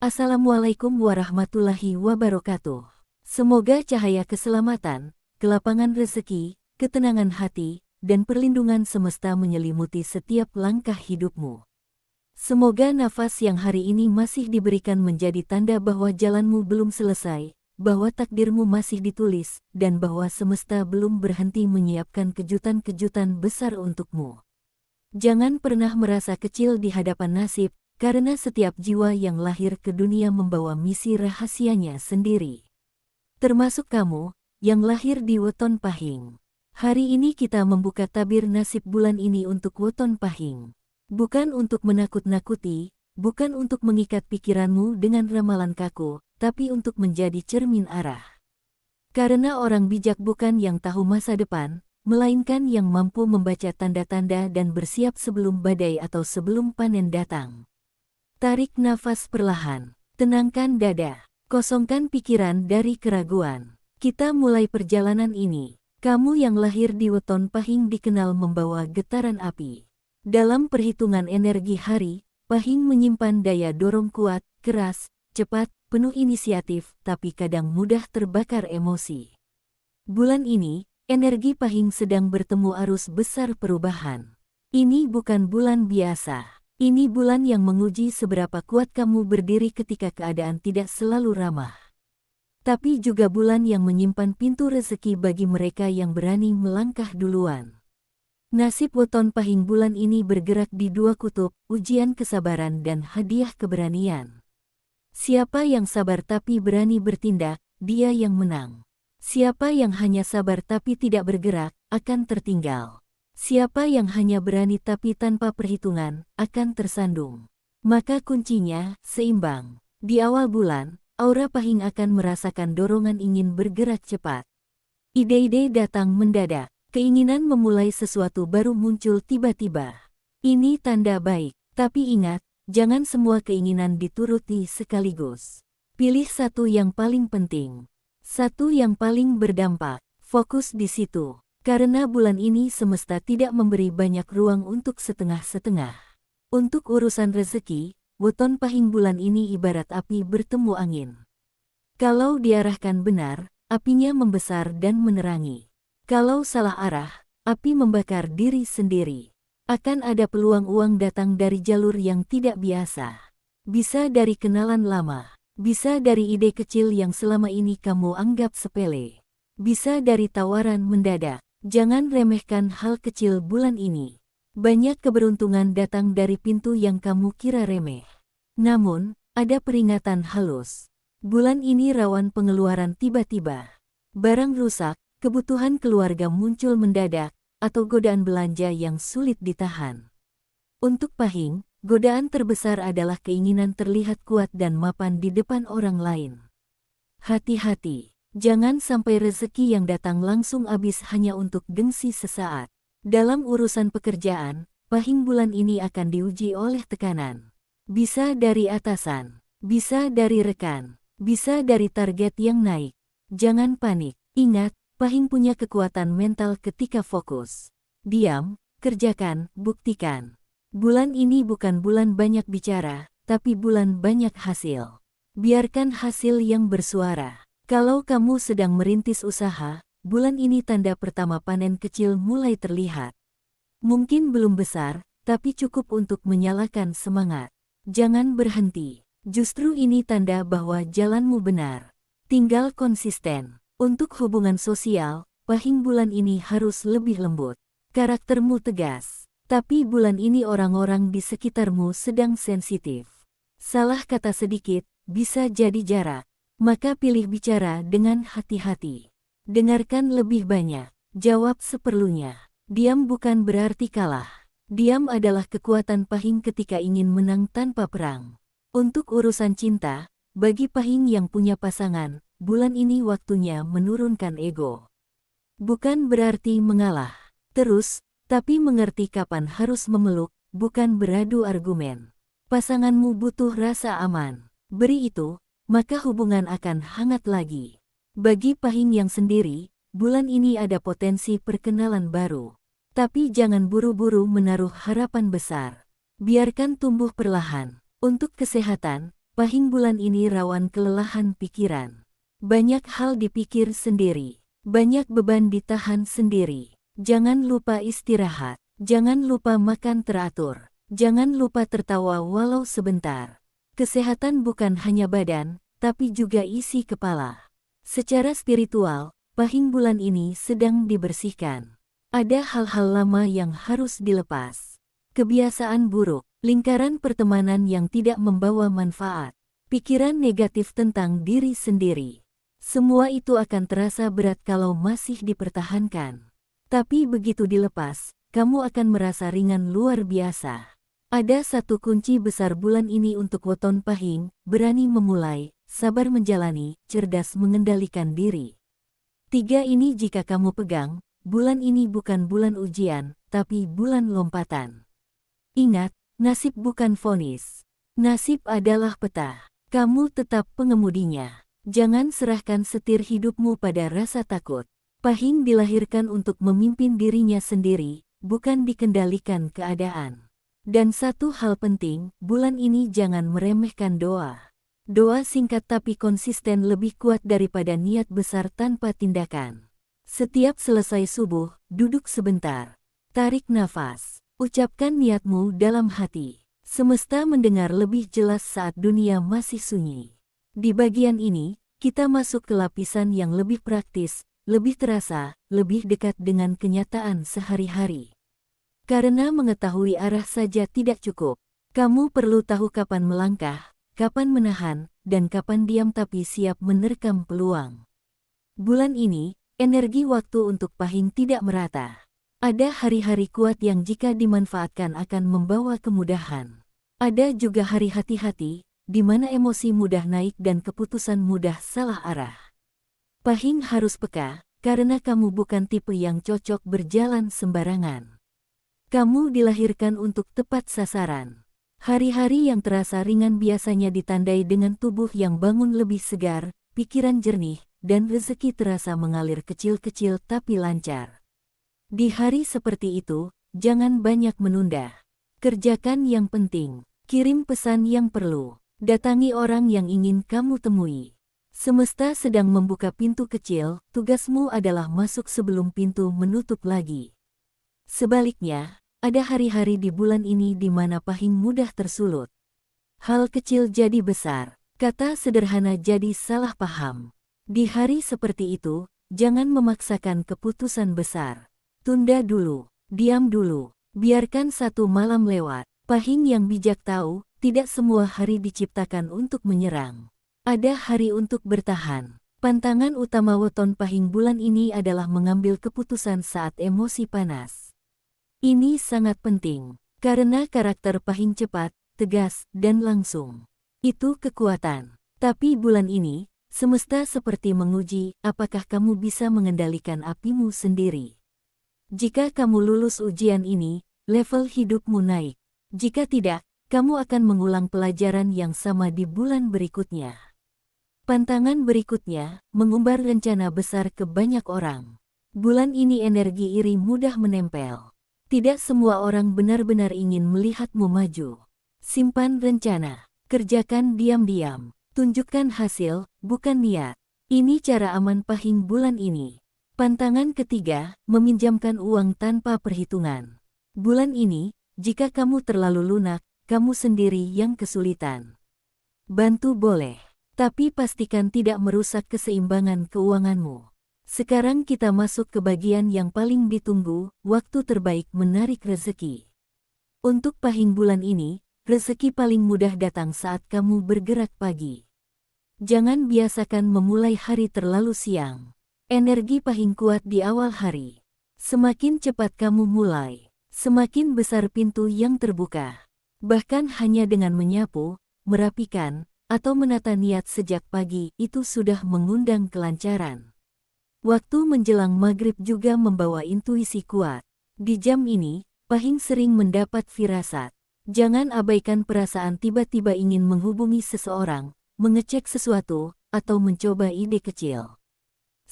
Assalamualaikum warahmatullahi wabarakatuh. Semoga cahaya keselamatan, kelapangan rezeki, ketenangan hati, dan perlindungan semesta menyelimuti setiap langkah hidupmu. Semoga nafas yang hari ini masih diberikan menjadi tanda bahwa jalanmu belum selesai, bahwa takdirmu masih ditulis, dan bahwa semesta belum berhenti menyiapkan kejutan-kejutan besar untukmu. Jangan pernah merasa kecil di hadapan nasib, karena setiap jiwa yang lahir ke dunia membawa misi rahasianya sendiri. Termasuk kamu, yang lahir di Weton Pahing. Hari ini kita membuka tabir nasib bulan ini untuk Weton Pahing. Bukan untuk menakut-nakuti, bukan untuk mengikat pikiranmu dengan ramalan kaku, tapi untuk menjadi cermin arah. Karena orang bijak bukan yang tahu masa depan, melainkan yang mampu membaca tanda-tanda dan bersiap sebelum badai atau sebelum panen datang. Tarik nafas perlahan, tenangkan dada, kosongkan pikiran dari keraguan. Kita mulai perjalanan ini. Kamu yang lahir di Weton Pahing dikenal membawa getaran api. Dalam perhitungan energi hari, Pahing menyimpan daya dorong kuat, keras, cepat, penuh inisiatif, tapi kadang mudah terbakar emosi. Bulan ini, energi Pahing sedang bertemu arus besar perubahan. Ini bukan bulan biasa. Ini bulan yang menguji seberapa kuat kamu berdiri ketika keadaan tidak selalu ramah. Tapi juga bulan yang menyimpan pintu rezeki bagi mereka yang berani melangkah duluan. Nasib Weton Pahing bulan ini bergerak di dua kutub, ujian kesabaran dan hadiah keberanian. Siapa yang sabar tapi berani bertindak, dia yang menang. Siapa yang hanya sabar tapi tidak bergerak, akan tertinggal. Siapa yang hanya berani tapi tanpa perhitungan, akan tersandung. Maka kuncinya, seimbang. Di awal bulan, aura Pahing akan merasakan dorongan ingin bergerak cepat. Ide-ide datang mendadak, keinginan memulai sesuatu baru muncul tiba-tiba. Ini tanda baik, tapi ingat, jangan semua keinginan dituruti sekaligus. Pilih satu yang paling penting. Satu yang paling berdampak, fokus di situ. Karena bulan ini semesta tidak memberi banyak ruang untuk setengah-setengah. Untuk urusan rezeki, Weton Pahing bulan ini ibarat api bertemu angin. Kalau diarahkan benar, apinya membesar dan menerangi. Kalau salah arah, api membakar diri sendiri. Akan ada peluang uang datang dari jalur yang tidak biasa. Bisa dari kenalan lama, bisa dari ide kecil yang selama ini kamu anggap sepele. Bisa dari tawaran mendadak. Jangan remehkan hal kecil bulan ini. Banyak keberuntungan datang dari pintu yang kamu kira remeh. Namun, ada peringatan halus. Bulan ini rawan pengeluaran tiba-tiba. Barang rusak, kebutuhan keluarga muncul mendadak, atau godaan belanja yang sulit ditahan. Untuk Pahing, godaan terbesar adalah keinginan terlihat kuat dan mapan di depan orang lain. Hati-hati. Jangan sampai rezeki yang datang langsung habis hanya untuk gengsi sesaat. Dalam urusan pekerjaan, Pahing bulan ini akan diuji oleh tekanan. Bisa dari atasan, bisa dari rekan, bisa dari target yang naik. Jangan panik. Ingat, Pahing punya kekuatan mental ketika fokus. Diam, kerjakan, buktikan. Bulan ini bukan bulan banyak bicara, tapi bulan banyak hasil. Biarkan hasil yang bersuara. Kalau kamu sedang merintis usaha, bulan ini tanda pertama panen kecil mulai terlihat. Mungkin belum besar, tapi cukup untuk menyalakan semangat. Jangan berhenti. Justru ini tanda bahwa jalanmu benar. Tinggal konsisten. Untuk hubungan sosial, Pahing bulan ini harus lebih lembut. Karaktermu tegas. Tapi bulan ini orang-orang di sekitarmu sedang sensitif. Salah kata sedikit, bisa jadi jarak. Maka pilih bicara dengan hati-hati. Dengarkan lebih banyak. Jawab seperlunya. Diam bukan berarti kalah. Diam adalah kekuatan Pahing ketika ingin menang tanpa perang. Untuk urusan cinta, bagi Pahing yang punya pasangan, bulan ini waktunya menurunkan ego. Bukan berarti mengalah terus, tapi mengerti kapan harus memeluk, bukan beradu argumen. Pasanganmu butuh rasa aman. Beri itu, maka hubungan akan hangat lagi. Bagi Pahing yang sendiri, bulan ini ada potensi perkenalan baru. Tapi jangan buru-buru menaruh harapan besar. Biarkan tumbuh perlahan. Untuk kesehatan, Pahing bulan ini rawan kelelahan pikiran. Banyak hal dipikir sendiri. Banyak beban ditahan sendiri. Jangan lupa istirahat. Jangan lupa makan teratur. Jangan lupa tertawa walau sebentar. Kesehatan bukan hanya badan, tapi juga isi kepala. Secara spiritual, pahing bulan ini sedang dibersihkan. Ada hal-hal lama yang harus dilepas. Kebiasaan buruk, lingkaran pertemanan yang tidak membawa manfaat, pikiran negatif tentang diri sendiri. Semua itu akan terasa berat kalau masih dipertahankan. Tapi begitu dilepas, kamu akan merasa ringan luar biasa. Ada satu kunci besar bulan ini untuk weton pahing: berani memulai, sabar menjalani, cerdas mengendalikan diri. 3 ini jika kamu pegang, bulan ini bukan bulan ujian, tapi bulan lompatan. Ingat, nasib bukan vonis. Nasib adalah peta. Kamu tetap pengemudinya. Jangan serahkan setir hidupmu pada rasa takut. Pahing dilahirkan untuk memimpin dirinya sendiri, bukan dikendalikan keadaan. Dan satu hal penting, bulan ini jangan meremehkan doa. Doa singkat tapi konsisten lebih kuat daripada niat besar tanpa tindakan. Setiap selesai subuh, duduk sebentar. Tarik nafas. Ucapkan niatmu dalam hati. Semesta mendengar lebih jelas saat dunia masih sunyi. Di bagian ini, kita masuk ke lapisan yang lebih praktis, lebih terasa, lebih dekat dengan kenyataan sehari-hari. Karena mengetahui arah saja tidak cukup. Kamu perlu tahu kapan melangkah, kapan menahan, dan kapan diam tapi siap menerkam peluang. Bulan ini, energi waktu untuk pahing tidak merata. Ada hari-hari kuat yang jika dimanfaatkan akan membawa kemudahan. Ada juga hari hati-hati, di mana emosi mudah naik dan keputusan mudah salah arah. Pahing harus peka, karena kamu bukan tipe yang cocok berjalan sembarangan. Kamu dilahirkan untuk tepat sasaran. Hari-hari yang terasa ringan biasanya ditandai dengan tubuh yang bangun lebih segar, pikiran jernih, dan rezeki terasa mengalir kecil-kecil tapi lancar. Di hari seperti itu, jangan banyak menunda. Kerjakan yang penting, kirim pesan yang perlu, datangi orang yang ingin kamu temui. Semesta sedang membuka pintu kecil, tugasmu adalah masuk sebelum pintu menutup lagi. Sebaliknya, ada hari-hari di bulan ini di mana pahing mudah tersulut. Hal kecil jadi besar, kata sederhana jadi salah paham. Di hari seperti itu, jangan memaksakan keputusan besar. Tunda dulu, diam dulu, biarkan satu malam lewat. Pahing yang bijak tahu, tidak semua hari diciptakan untuk menyerang. Ada hari untuk bertahan. Pantangan utama weton pahing bulan ini adalah mengambil keputusan saat emosi panas. Ini sangat penting, karena karakter pahing cepat, tegas, dan langsung. Itu kekuatan. Tapi bulan ini, semesta seperti menguji apakah kamu bisa mengendalikan apimu sendiri. Jika kamu lulus ujian ini, level hidupmu naik. Jika tidak, kamu akan mengulang pelajaran yang sama di bulan berikutnya. Pantangan berikutnya, mengumbar rencana besar ke banyak orang. Bulan ini energi iri mudah menempel. Tidak semua orang benar-benar ingin melihatmu maju. Simpan rencana, kerjakan diam-diam, tunjukkan hasil, bukan niat. Ini cara aman pahing bulan ini. Pantangan ketiga, meminjamkan uang tanpa perhitungan. Bulan ini, jika kamu terlalu lunak, kamu sendiri yang kesulitan. Bantu boleh, tapi pastikan tidak merusak keseimbangan keuanganmu. Sekarang kita masuk ke bagian yang paling ditunggu, waktu terbaik menarik rezeki. Untuk pahing bulan ini, rezeki paling mudah datang saat kamu bergerak pagi. Jangan biasakan memulai hari terlalu siang. Energi pahing kuat di awal hari. Semakin cepat kamu mulai, semakin besar pintu yang terbuka. Bahkan hanya dengan menyapu, merapikan, atau menata niat sejak pagi itu sudah mengundang kelancaran. Waktu menjelang maghrib juga membawa intuisi kuat. Di jam ini, pahing sering mendapat firasat. Jangan abaikan perasaan tiba-tiba ingin menghubungi seseorang, mengecek sesuatu, atau mencoba ide kecil.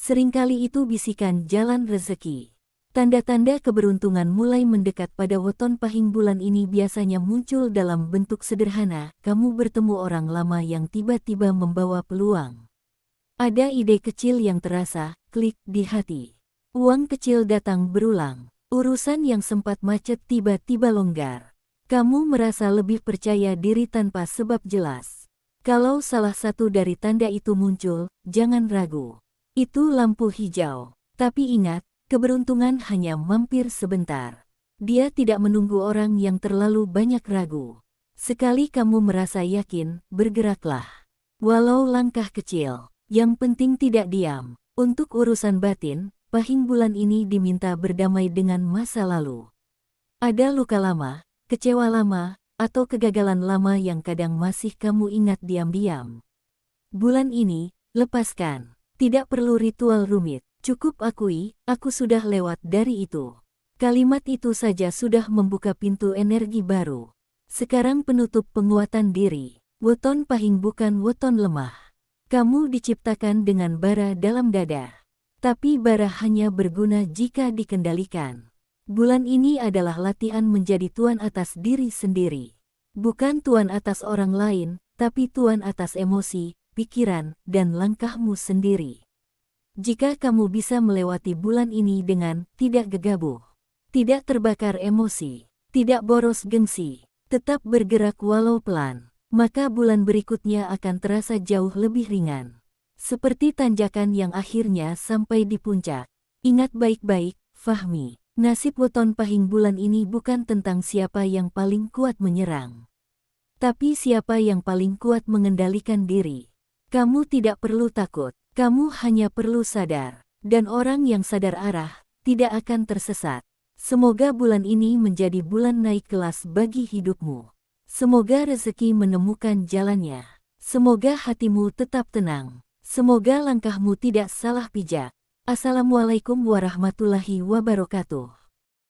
Seringkali itu bisikan jalan rezeki. Tanda-tanda keberuntungan mulai mendekat pada weton pahing bulan ini biasanya muncul dalam bentuk sederhana. Kamu bertemu orang lama yang tiba-tiba membawa peluang. Ada ide kecil yang terasa, klik di hati. Uang kecil datang berulang. Urusan yang sempat macet tiba-tiba longgar. Kamu merasa lebih percaya diri tanpa sebab jelas. Kalau salah satu dari tanda itu muncul, jangan ragu. Itu lampu hijau. Tapi ingat, keberuntungan hanya mampir sebentar. Dia tidak menunggu orang yang terlalu banyak ragu. Sekali kamu merasa yakin, bergeraklah. Walau langkah kecil, yang penting tidak diam. Untuk urusan batin, pahing bulan ini diminta berdamai dengan masa lalu. Ada luka lama, kecewa lama, atau kegagalan lama yang kadang masih kamu ingat diam-diam. Bulan ini, lepaskan. Tidak perlu ritual rumit. Cukup akui, aku sudah lewat dari itu. Kalimat itu saja sudah membuka pintu energi baru. Sekarang penutup penguatan diri. Weton pahing bukan weton lemah. Kamu diciptakan dengan bara dalam dada. Tapi bara hanya berguna jika dikendalikan. Bulan ini adalah latihan menjadi tuan atas diri sendiri. Bukan tuan atas orang lain, tapi tuan atas emosi, pikiran, dan langkahmu sendiri. Jika kamu bisa melewati bulan ini dengan tidak gegabah, tidak terbakar emosi, tidak boros gengsi, tetap bergerak walau pelan, maka bulan berikutnya akan terasa jauh lebih ringan. Seperti tanjakan yang akhirnya sampai di puncak. Ingat baik-baik, Fahmi, nasib weton pahing bulan ini bukan tentang siapa yang paling kuat menyerang, tapi siapa yang paling kuat mengendalikan diri. Kamu tidak perlu takut. Kamu hanya perlu sadar, dan orang yang sadar arah, tidak akan tersesat. Semoga bulan ini menjadi bulan naik kelas bagi hidupmu. Semoga rezeki menemukan jalannya. Semoga hatimu tetap tenang. Semoga langkahmu tidak salah pijak. Assalamualaikum warahmatullahi wabarakatuh.